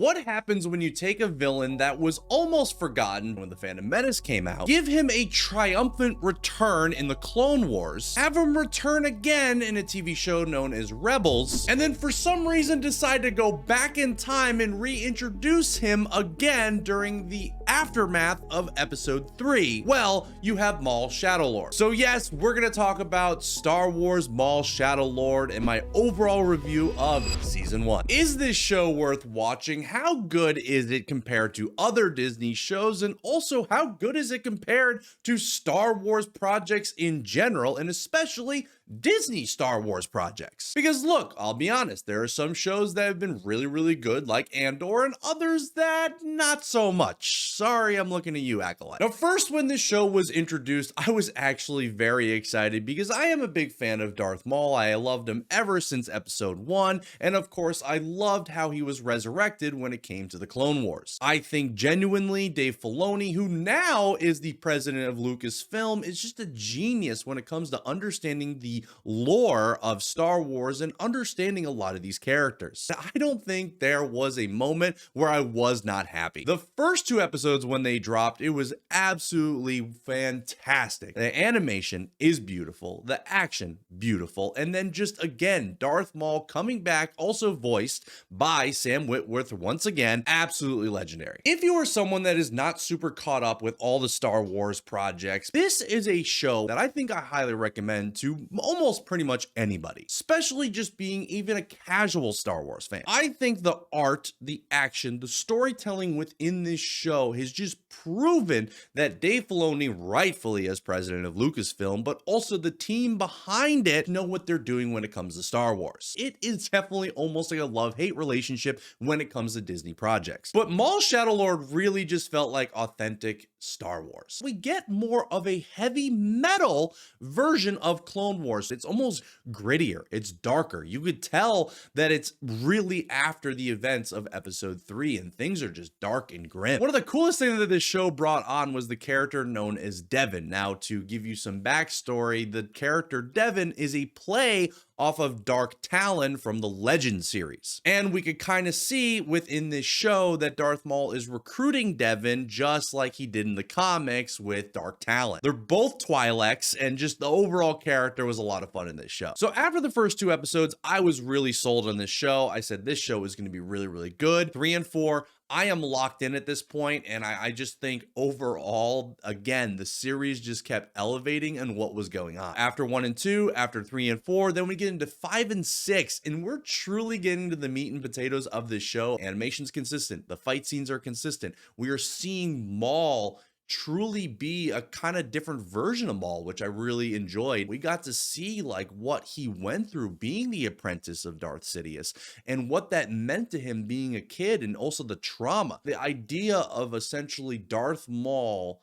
What happens when you take a villain that was almost forgotten when The Phantom Menace came out, give him a triumphant return in the Clone Wars, have him return again in a TV show known as Rebels, and then for some reason decide to go back in time and reintroduce him again during the aftermath of episode 3? Well, you have Maul Shadow Lord. So yes, we're gonna talk about Star Wars Maul Shadow Lord and my overall review of season 1. Is this show worth watching? How good is it compared to other Disney shows? And also, how good is it compared to Star Wars projects in general, and especially Disney Star Wars projects? Because look, I'll be honest, there are some shows that have been really good, like Andor, and others that not so much. Sorry, I'm looking at you, Acolyte. Now, first, when this show was introduced, I was actually very excited because I am a big fan of Darth Maul. I loved him ever since episode 1, and of course, I loved how he was resurrected when it came to the Clone Wars. I think genuinely Dave Filoni, who now is the president of Lucasfilm, is just a genius when it comes to understanding the lore of Star Wars and understanding a lot of these characters. I don't think there was a moment where I was not happy. The first 2 episodes when they dropped, it was absolutely fantastic. The animation is beautiful, the action beautiful, and then just again, Darth Maul coming back, also voiced by Sam Witwer once again, absolutely legendary. If you are someone that is not super caught up with all the Star Wars projects, this is a show that I think I highly recommend to almost pretty much anybody, especially just being even a casual Star Wars fan. I think the art, the action, the storytelling within this show has just proven that Dave Filoni, rightfully as president of Lucasfilm, but also the team behind it, know what they're doing when it comes to Star Wars. It is definitely almost like a love-hate relationship when it comes to Disney projects. But Maul Shadow Lord really just felt like authentic Star Wars. We get more of a heavy metal version of Clone Wars. It's almost grittier, it's darker. You could tell that it's really after the events of episode 3 and things are just dark and grim. One of the coolest things that this show brought on was the character known as Devin. Now, to give you some backstory, the character Devin is a play off of Dark Talon from the Legend series. And we could kind of see within this show that Darth Maul is recruiting Devin just like he did in the comics with Dark Talon. They're both Twi'leks, and just the overall character was a lot of fun in this show. So after the first 2 episodes, I was really sold on this show. I said this show is going to be really good. 3 and 4, I am locked in at this point, and I just think overall, again, the series just kept elevating and what was going on. After 1 and 2, after 3 and 4, then we get into 5 and 6, and we're truly getting to the meat and potatoes of this show. Animation's consistent. The fight scenes are consistent. We are seeing Maul truly be a kind of different version of Maul, which I really enjoyed. We got to see like what he went through being the apprentice of Darth Sidious and what that meant to him being a kid, and also the trauma. The idea of essentially Darth Maul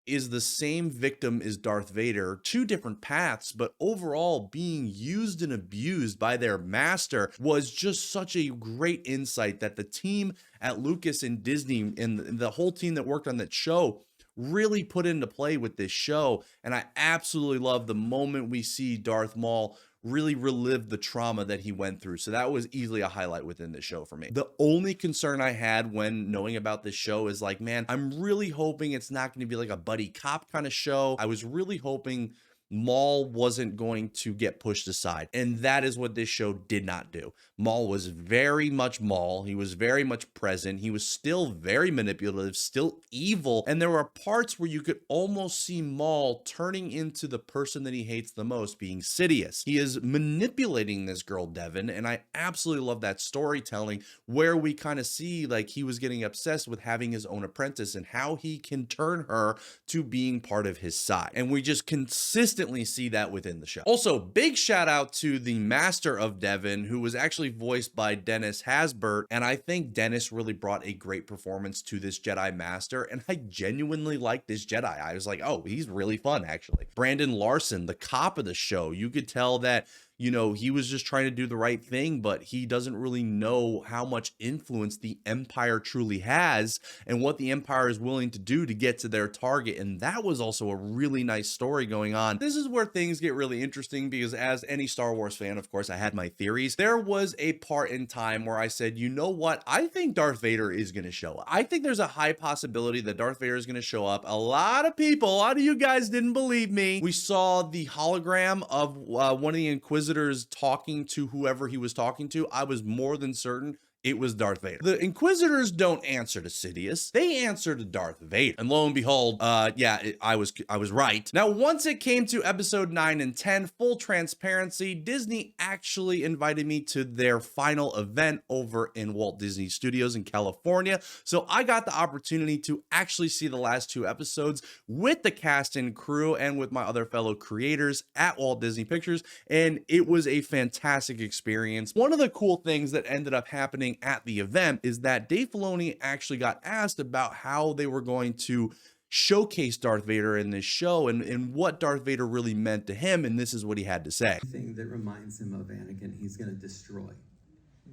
is the same victim as Darth Vader, 2 different paths, but overall being used and abused by their master was just such a great insight that the team at Lucas and Disney and the whole team that worked on that show really put into play with this show. And I absolutely love the moment we see Darth Maul really relive the trauma that he went through. So that was easily a highlight within the show for me. The only concern I had when knowing about this show is like, man, I'm really hoping it's not going to be like a buddy cop kind of show. I was really hoping Maul wasn't going to get pushed aside, and that is what this show did not do. Maul was very much Maul. He was very much present. He was still very manipulative, still evil, and there were parts where you could almost see Maul turning into the person that he hates the most, being Sidious. He is manipulating this girl Devin, and I absolutely love that storytelling where we kind of see like he was getting obsessed with having his own apprentice and how he can turn her to being part of his side, and we just consistently see that within the show. Also, big shout out to the master of Devin, who was actually voiced by Dennis Hasbert, and I think Dennis really brought a great performance to this Jedi Master, and I genuinely liked this Jedi. I was like, oh, he's really fun, actually. Brandon Larson, the cop of the show, you could tell that you know, he was just trying to do the right thing, but he doesn't really know how much influence the Empire truly has and what the Empire is willing to do to get to their target. And that was also a really nice story going on. This is where things get really interesting because as any Star Wars fan, of course, I had my theories. There was a part in time where I said, you know what? I think Darth Vader is going to show up. I think there's a high possibility that Darth Vader is going to show up. A lot of you guys didn't believe me. We saw the hologram of one of the Inquisitors talking to whoever he was talking to. I was more than certain it was Darth Vader. The Inquisitors don't answer to Sidious. They answer to Darth Vader. And lo and behold, I was right. Now, once it came to episode 9 and 10, full transparency, Disney actually invited me to their final event over in Walt Disney Studios in California. So I got the opportunity to actually see the last 2 episodes with the cast and crew and with my other fellow creators at Walt Disney Pictures. And it was a fantastic experience. One of the cool things that ended up happening at the event is that Dave Filoni actually got asked about how they were going to showcase Darth Vader in this show and what Darth Vader really meant to him, and this is what he had to say. Thing that reminds him of Anakin, he's going to destroy.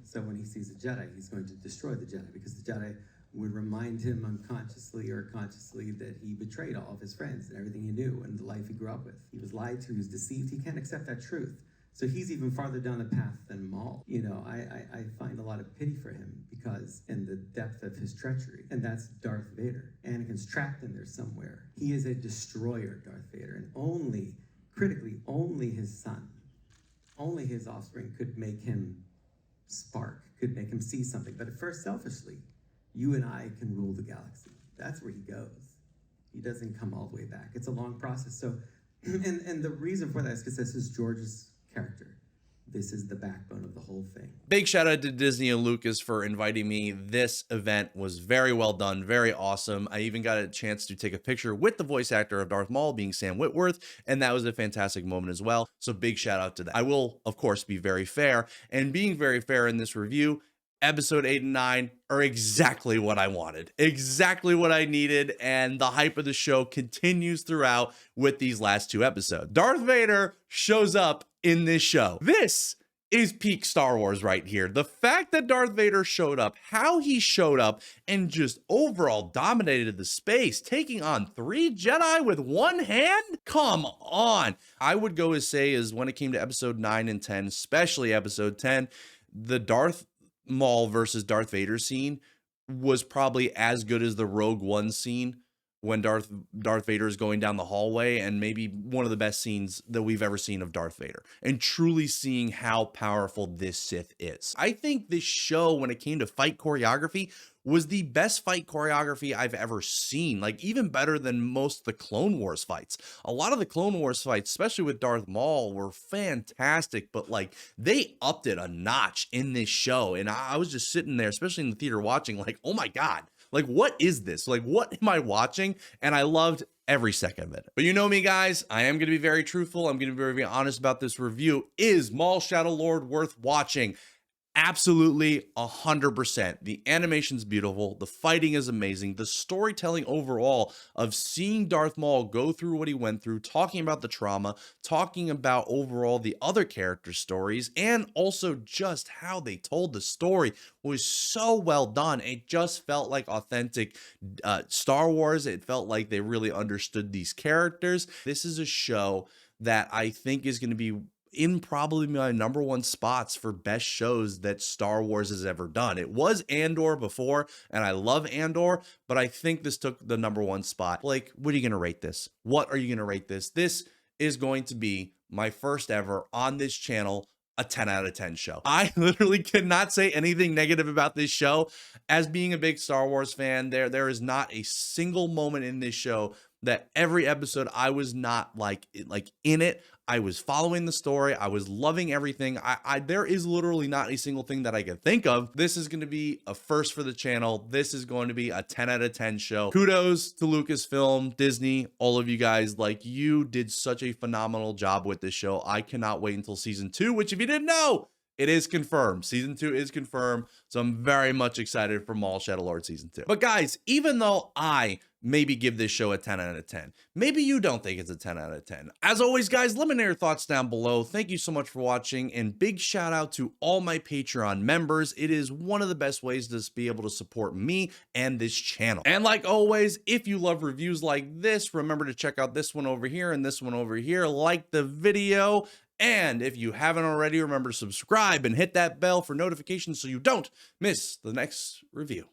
So when he sees a Jedi, he's going to destroy the Jedi because the Jedi would remind him unconsciously or consciously that he betrayed all of his friends and everything he knew and the life he grew up with. He was lied to, he was deceived, he can't accept that truth. So he's even farther down the path than Maul. You know, I find a lot of pity for him because in the depth of his treachery, and that's Darth Vader. Anakin's trapped in there somewhere. He is a destroyer, Darth Vader, and only, critically, only his son, only his offspring could make him spark, could make him see something. But at first, selfishly, you and I can rule the galaxy. That's where he goes. He doesn't come all the way back. It's a long process. So, and the reason for that is because this is George's character. This is the backbone of the whole thing. Big shout out to Disney and Lucas for inviting me. This event was very well done, very awesome. I even got a chance to take a picture with the voice actor of Darth Maul being Sam Witwer, and that was a fantastic moment as well. So big shout out to that. I will, of course, be very fair, and being very fair in this review, episode 8 and 9 are exactly what I wanted, exactly what I needed, and the hype of the show continues throughout with these last 2 episodes. Darth Vader shows up in this show. This is peak Star Wars right here. The fact that Darth Vader showed up, how he showed up, and just overall dominated the space, taking on 3 Jedi with one hand? Come on. I would go as say is when it came to episode 9 and 10, especially episode 10, the Darth Maul versus Darth Vader scene was probably as good as the Rogue One scene when Darth Vader is going down the hallway, and maybe one of the best scenes that we've ever seen of Darth Vader, and truly seeing how powerful this Sith is. I think this show, when it came to fight choreography, was the best fight choreography I've ever seen, like even better than most of the Clone Wars fights. A lot of the Clone Wars fights, especially with Darth Maul, were fantastic, but like they upped it a notch in this show. And I was just sitting there, especially in the theater watching, like, oh my God, like what is this? Like what am I watching? And I loved every second of it. But you know me, guys, I am going to be very truthful. I'm going to be very honest about this review. Is Maul Shadow Lord worth watching? Absolutely 100%. The animation's beautiful. The fighting is amazing. The storytelling overall of seeing Darth Maul go through what he went through, talking about the trauma, talking about overall the other characters' stories, and also just how they told the story was so well done. It just felt like authentic Star Wars. It felt like they really understood these characters. This is a show that I think is going to be in probably my #1 spots for best shows that Star Wars has ever done. It was Andor before, and I love Andor, but I think this took the #1 spot. Blake, what are you going to rate this? What are you going to rate this? This is going to be my first ever on this channel, a 10 out of 10 show. I literally cannot say anything negative about this show. As being a big Star Wars fan, there is not a single moment in this show that every episode I was not like in it. I was following the story. I was loving everything. There is literally not a single thing that I can think of. This is going to be a first for the channel. This is going to be a 10 out of 10 show. Kudos to Lucasfilm, Disney, all of you guys. Like, you did such a phenomenal job with this show. I cannot wait until season 2, which if you didn't know, It is confirmed. Season 2 is confirmed. So I'm very much excited for Maul Shadow Lord Season 2. But guys, even though I maybe give this show a 10 out of 10, maybe you don't think it's a 10 out of 10. As always, guys, let me know your thoughts down below. Thank you so much for watching, and big shout out to all my Patreon members. It is one of the best ways to be able to support me and this channel. And like always, if you love reviews like this, remember to check out this one over here and this one over here. Like the video. And if you haven't already, remember to subscribe and hit that bell for notifications so you don't miss the next review.